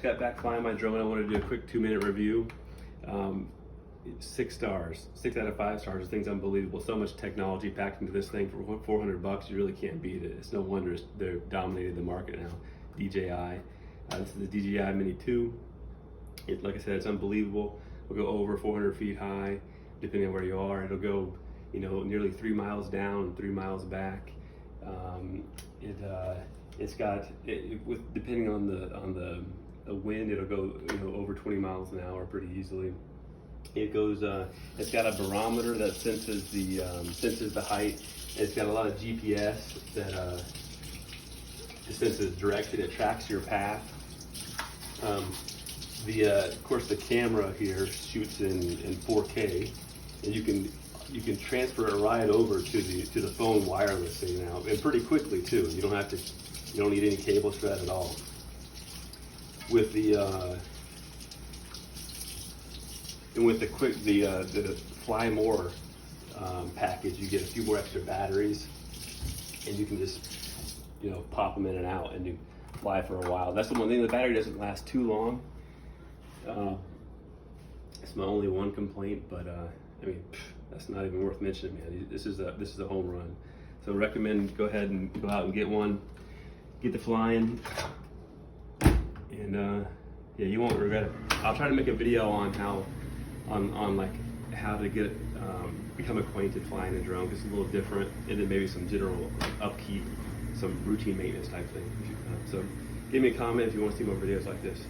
Got back flying my drone. I want to do a quick 2-minute review. 6 stars, 6 out of 5 stars. This thing's unbelievable. So much technology packed into this thing for $400. You really can't beat it. It's no wonder they're dominating the market now. DJI. This is the DJI Mini 2. Like I said, it's unbelievable. It'll go over 400 feet high, depending on where you are. It'll go, nearly 3 miles down and 3 miles back. It's got, depending on the wind, it'll go over 20 miles an hour pretty easily. It goes. It's got a barometer that senses the height. It's got a lot of GPS that senses direction. It tracks your path. Of course, the camera here shoots in 4K, and you can transfer it right over to the phone wirelessly now, and pretty quickly too. You don't need any cable strut at all. With the Fly More package, you get a few more extra batteries, and you can just pop them in and out, and you fly for a while. That's the one thing. The battery doesn't last too long. It's my only one complaint, but that's not even worth mentioning, man. This is a home run. So recommend go ahead and go out and get one, get the flying, and yeah, you won't regret it. I'll try to make a video on how to get become acquainted flying a drone. It's a little different, and then maybe some general upkeep, some routine maintenance type thing. So give me a comment if you want to see more videos like this.